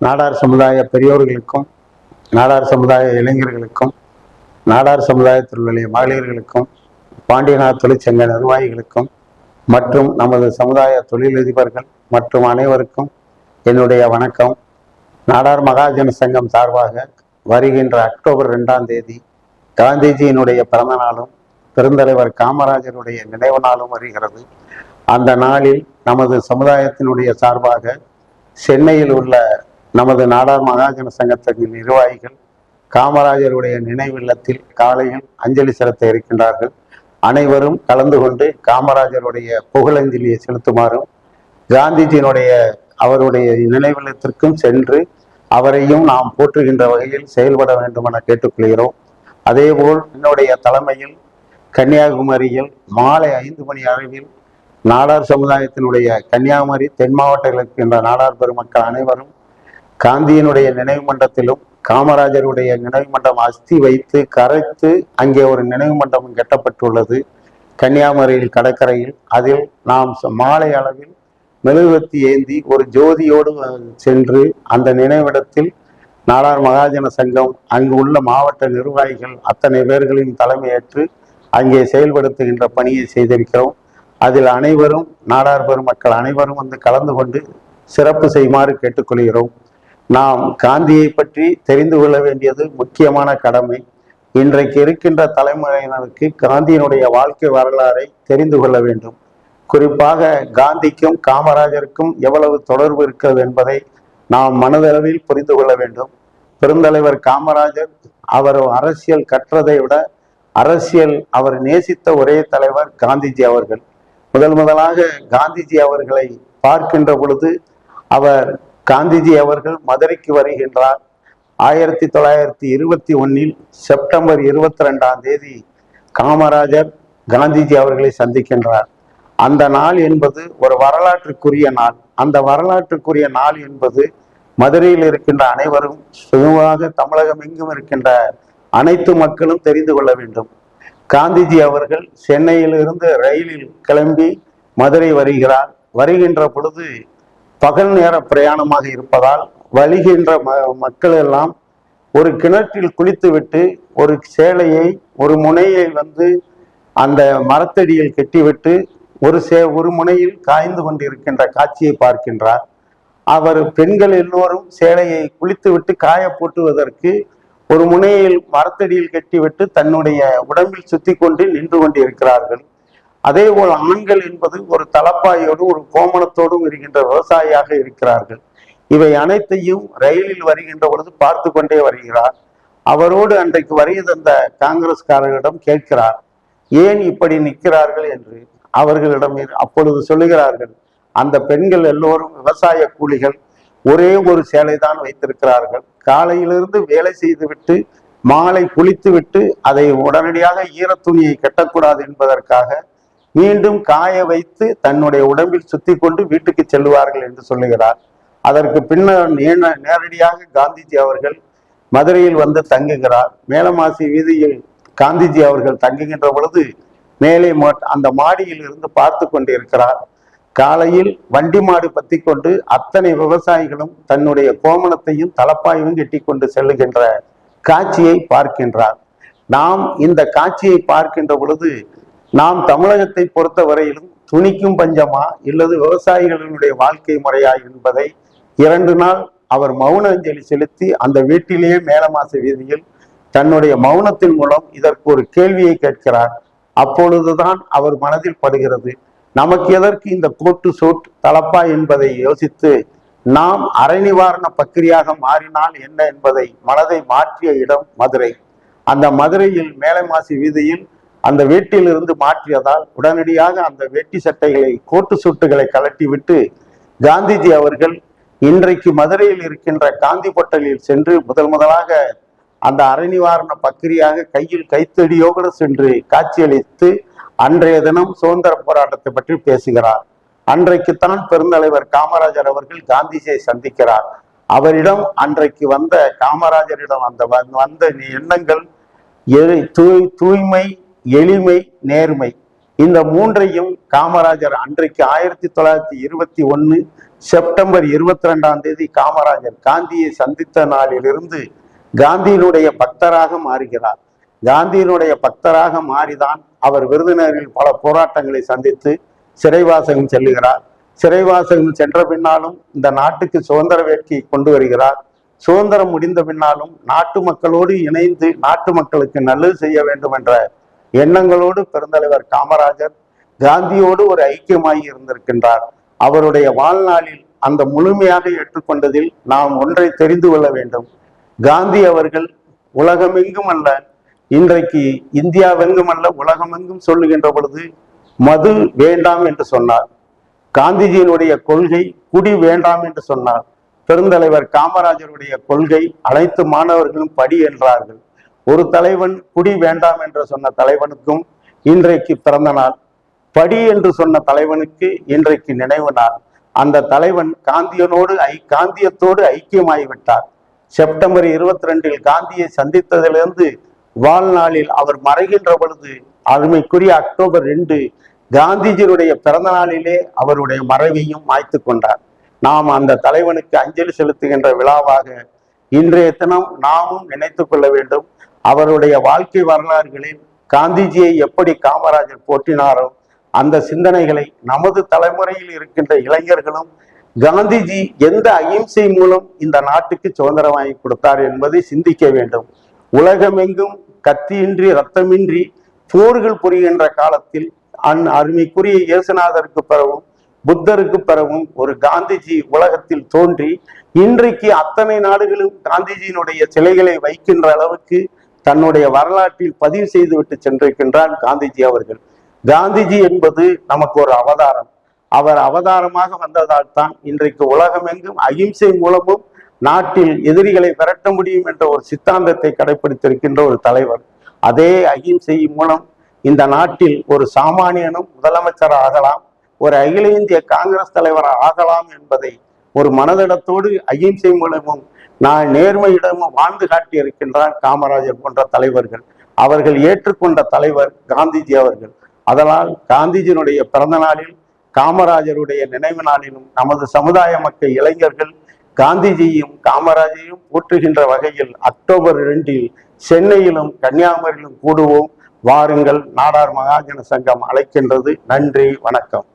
நாடார் சமுதாய பெரியோர்களுக்கும், நாடார் சமுதாய இளைஞர்களுக்கும், நாடார் சமுதாயத்தில் உள்ள மகளிர்களுக்கும், பாண்டியனார் தொழிற்சங்க நிர்வாகிகளுக்கும் மற்றும் நமது சமுதாய தொழிலதிபர்கள் மற்றும் அனைவருக்கும் என்னுடைய வணக்கம். நாடார் மகாஜன சங்கம் சார்பாக வருகின்ற அக்டோபர் 2ஆம் தேதி காந்திஜியினுடைய பிறந்த நாளும் பெருந்தலைவர் காமராஜருடைய நினைவு நாளும் வருகிறது. அந்த நாளில் நமது சமுதாயத்தினுடைய சார்பாக சென்னையில் உள்ள நமது நாடார் மகாஜன சங்கத்தின் நிர்வாகிகள் காமராஜருடைய நினைவில்லத்தில் காலையில் அஞ்சலி செலுத்த இருக்கின்றார்கள். அனைவரும் கலந்து கொண்டு காமராஜருடைய புகழஞ்சலியை செலுத்துமாறும், காந்திஜியினுடைய அவருடைய நினைவில்லத்திற்கும் சென்று அவரையும் நாம் போற்றுகின்ற வகையில் செயல்பட வேண்டும் என கேட்டுக்கொள்கிறோம். அதேபோல் என்னுடைய தலைமையில் கன்னியாகுமரியில் மாலை 5 மணி அளவில் நாடார் சமுதாயத்தினுடைய கன்னியாகுமரி தென் மாவட்டத்தில் இருக்கின்ற நாடார் பெருமக்கள் அனைவரும் காந்தியினுடைய நினைவு மண்டபத்திலும் காமராஜருடைய நினைவு மண்டபம் அஸ்தி வைத்து கரைத்து அங்கே ஒரு நினைவு மண்டபம் கட்டப்பட்டுள்ளது கன்னியாகுமரியில் கடற்கரையில். அதில் நாம் மாலை அளவில் மெழுகுவர்த்தி ஏந்தி ஒரு ஜோதியோடு சென்று அந்த நினைவிடத்தில் நாடார் மகாஜன சங்கம் அங்கு உள்ள மாவட்ட நிர்வாகிகள் அத்தனை பேர்களின் தலைமையேற்று அங்கே செயல்படுத்துகின்ற பணியை செய்திருக்கிறோம். அதில் அனைவரும் நாடார் பெருமக்கள் அனைவரும் வந்து கலந்து கொண்டு சிறப்பு செய்யுமாறு கேட்டுக்கொள்கிறோம். நாம் காந்தியை பற்றி தெரிந்து கொள்ள வேண்டியது முக்கியமான கடமை. இன்றைக்கு இருக்கின்ற தலைமுறையினருக்கு காந்தியினுடைய வாழ்க்கை வரலாறை தெரிந்து கொள்ள வேண்டும். குறிப்பாக காந்திக்கும் காமராஜருக்கும் எவ்வளவு தொடர்பு இருக்கிறது என்பதை நாம் மனதளவில் புரிந்து கொள்ள வேண்டும். பெருந்தலைவர் காமராஜர் அவர் அரசியல் கற்றதை விட அரசியல் அவர் நேசித்த ஒரே தலைவர் காந்திஜி அவர்கள். முதலாக காந்திஜி அவர்களை பார்க்கின்ற பொழுது காந்திஜி அவர்கள் மதுரைக்கு வருகின்றார். 1921 செப்டம்பர் 22ஆம் தேதி காமராஜர் காந்திஜி அவர்களை சந்திக்கின்றார். அந்த நாள் என்பது ஒரு வரலாற்றுக்குரிய நாள். அந்த வரலாற்றுக்குரிய நாள் என்பது மதுரையில் இருக்கின்ற அனைவரும், பொதுவாக தமிழகம் எங்கும் இருக்கின்ற அனைத்து மக்களும் தெரிந்து கொள்ள வேண்டும். காந்திஜி அவர்கள் சென்னையிலிருந்து ரயிலில் கிளம்பி மதுரை வருகிறார். வருகின்ற பொழுது பகல் நேர பிரயாணமாக இருப்பதால் வழிகின்ற மக்கள் எல்லாம் ஒரு கிணற்றில் குளித்துவிட்டு ஒரு சேலையை ஒரு முனையை அந்த மரத்தடியில் கட்டிவிட்டு ஒரு முனையில் காய்ந்து கொண்டிருக்கின்ற காட்சியை பார்க்கின்றார். பெண்கள் எல்லோரும் சேலையை குளித்துவிட்டு காய போட்டுவதற்கு ஒரு முனையில் மரத்தடியில் கட்டிவிட்டு தன்னுடைய உடம்பில் சுத்தி கொண்டு நின்று கொண்டிருக்கிறார்கள். அதே போல் ஆண்கள் என்பது ஒரு தலப்பாயோடு ஒரு கோமணத்தோடும் இருக்கின்ற விவசாயியாக இருக்கிறார்கள். இவை அனைத்தையும் ரயிலில் வருகின்ற பொழுது பார்த்து கொண்டே வருகிறார். அவரோடு அன்றைக்கு வருகை தந்த காங்கிரஸ்காரர்களிடம் கேட்கிறார், ஏன் இப்படி நிற்கிறார்கள் என்று. அவர்களிடம் அப்பொழுது சொல்லுகிறார்கள், அந்த பெண்கள் எல்லோரும் விவசாய கூலிகள், ஒரே ஒரு சேலை தான் வைத்திருக்கிறார்கள். காலையிலிருந்து வேலை செய்துவிட்டு மாலை குளித்துவிட்டு அதை உடனடியாக ஈரத்துணியை கட்டக்கூடாது என்பதற்காக மீண்டும் காய வைத்து தன்னுடைய உடம்பில் சுத்தி கொண்டு வீட்டுக்கு செல்வார்கள் என்று சொல்லுகிறார். அதற்கு பின்னர் நேரடியாக காந்திஜி அவர்கள் மதுரையில் வந்து தங்குகிறார். மேலமாசி வீதியில் காந்திஜி அவர்கள் தங்குகின்ற பொழுது மேலே அந்த மாடியில் இருந்து பார்த்து கொண்டிருக்கிறார். காலையில் வண்டி மாடு பத்தி கொண்டு அத்தனை விவசாயிகளும் தன்னுடைய கோமணத்தையும் தலப்பாயும் கட்டி கொண்டு செல்லுகின்ற காட்சியை பார்க்கின்றார். நாம் இந்த காட்சியை பார்க்கின்ற பொழுது நாம் தமிழகத்தை பொறுத்த வரையிலும் துணிக்கும் பஞ்சமா இல்லது விவசாயிகளினுடைய வாழ்க்கை முறையா என்பதை 2 நாள் அவர் மௌன அஞ்சலி செலுத்தி அந்த வீட்டிலேயே மேலமாச வீதியில் தன்னுடைய மௌனத்தின் மூலம் இதற்கு ஒரு கேள்வியை கேட்கிறார். அப்பொழுதுதான் அவர் மனதில் படுகிறது, நமக்கு எதற்கு இந்த கோட்டு சூட் தலப்பா என்பதை யோசித்து நாம் அரை நிவாரண பக்கிரியாக மாறினால் என்ன என்பதை மனதை மாற்றிய இடம் மதுரை. அந்த மதுரையில் மேலமாசி வீதியில் அந்த வீட்டில் இருந்து மாற்றியதால் உடனடியாக அந்த வேட்டி சட்டைகளை கோட்டு சூட்டுகளை கலட்டிவிட்டு காந்திஜி அவர்கள் இன்றைக்கு மதுரையில் இருக்கின்ற காந்தி பொட்டலில் சென்று முதலாக அந்த அரை நிவாரண பக்கிரியாக கையில் கைத்தடியோடு சென்று காட்சியளித்து அன்றைய தினம் சுதந்திர போராட்டத்தை பற்றி பேசுகிறார். அன்றைக்குத்தான் பெருந்தலைவர் காமராஜர் அவர்கள் காந்திஜியை சந்திக்கிறார். அவரிடம் அன்றைக்கு வந்த காமராஜரிடம் வந்த எண்ணங்கள் தூய்மை, எளிமை, நேர்மை இந்த மூன்றையும் காமராஜர் அன்றைக்கு 1921 செப்டம்பர் 22 காமராஜர் காந்தியை சந்தித்த நாளிலிருந்து காந்தியினுடைய பக்தராக மாறுகிறார். காந்தியினுடைய பக்தராக மாறிதான் அவர் விருதுநகரில் பல போராட்டங்களை சந்தித்து சிறைவாசகம் செல்லுகிறார். சிறைவாசகம் சென்ற பின்னாலும் இந்த நாட்டுக்கு சுதந்திர வேட்கையை கொண்டு வருகிறார். சுதந்திரம் முடிந்த பின்னாலும் நாட்டு மக்களோடு இணைந்து நாட்டு மக்களுக்கு நல்லது செய்ய வேண்டும் என்ற எண்ணங்களோடு பெருந்தலைவர் காமராஜர் காந்தியோடு ஒரு ஐக்கியமாகி இருந்திருக்கின்றார். அவருடைய வாழ்நாளில் அந்த முழுமையாக ஏற்றுக்கொண்டதில் நாம் ஒன்றை தெரிந்து கொள்ள வேண்டும். காந்தி அவர்கள் உலகமெங்கும் அல்ல, இன்றைக்கு இந்தியாவெங்கும் அல்ல உலகமெங்கும் சொல்லுகின்ற பொழுது மது வேண்டாம் என்று சொன்னார். காந்திஜியினுடைய கொள்கை குடி வேண்டாம் என்று சொன்னார். பெருந்தலைவர் காமராஜருடைய கொள்கை அனைத்து மாணவர்களும் படி என்றார்கள். ஒரு தலைவன் குடி வேண்டாம் என்று சொன்ன தலைவனுக்கும் இன்றைக்கு பிறந்த நாள், படி என்று சொன்ன தலைவனுக்கு இன்றைக்கு நினைவு நாள். அந்த தலைவன் காந்தியத்தோடு ஐக்கியமாகிவிட்டார். செப்டம்பர் 22 காந்தியை சந்தித்ததிலிருந்து வாழ்நாளில் அவர் மறைகின்ற பொழுது அருமைக்குரிய அக்டோபர் 2 காந்திஜியுடைய பிறந்த நாளிலே அவருடைய மறைவையும் மாய்த்து கொண்டார். நாம் அந்த தலைவனுக்கு அஞ்சலி செலுத்துகின்ற விழாவாக இன்றைய தினம் நாமும் நினைத்து கொள்ள வேண்டும். அவருடைய வாழ்க்கை வரலாறுகளில் காந்திஜியை எப்படி காமராஜர் போற்றினாரோ அந்த சிந்தனைகளை நமது தலைமுறையில் இருக்கின்ற இளைஞர்களும் காந்திஜி எந்த அகிம்சை மூலம் இந்த நாட்டுக்கு சுதந்திரம் வாங்கி கொடுத்தார் என்பதை சிந்திக்க வேண்டும். உலகமெங்கும் கத்தியின்றி ரத்தமின்றி போர்கள் புரிகின்ற காலத்தில் அருமைக்குரிய இயேசுநாதருக்கு பிறகும் புத்தருக்கு பிறகும் ஒரு காந்திஜி உலகத்தில் தோன்றி இன்றைக்கு அத்தனை நாடுகளும் காந்திஜியினுடைய சிலைகளை வைக்கின்ற அளவுக்கு தன்னுடைய வரலாற்றில் பதிவு செய்துவிட்டு சென்றிருக்கின்றார் காந்திஜி அவர்கள். காந்திஜி என்பது நமக்கு ஒரு அவதாரம். அவர் அவதாரமாக வந்ததால் தான் இன்றைக்கு உலகமெங்கும் அகிம்சை மூலமும் நாட்டில் எதிரிகளை விரட்ட முடியும் என்ற ஒரு சித்தாந்தத்தை கடைபிடித்திருக்கின்ற ஒரு தலைவர். அதே அகிம்சை மூலம் இந்த நாட்டில் ஒரு சாமானியனும் முதலமைச்சர் ஆகலாம், ஒரு அகில இந்திய காங்கிரஸ் தலைவர் ஆகலாம் என்பதை ஒரு மனதிடத்தோடு அகிம்சை மூலமும் நான் நேர்மையிடமும் வாழ்ந்து காட்டி இருக்கின்றார் காமராஜர் போன்ற தலைவர்கள். அவர்கள் ஏற்றுக்கொண்ட தலைவர் காந்திஜி அவர்கள். அதனால் காந்திஜியினுடைய பிறந்த நாளில் காமராஜருடைய நினைவு நாளிலும் நமது சமுதாய மக்கள் இளைஞர்கள் காந்திஜியையும் காமராஜையும் போற்றுகின்ற வகையில் அக்டோபர் 2 சென்னையிலும் கன்னியாகுமரியிலும் கூடுவோம். வாருங்கள், நாடார் மகாஜன சங்கம் அழைக்கின்றது. நன்றி, வணக்கம்.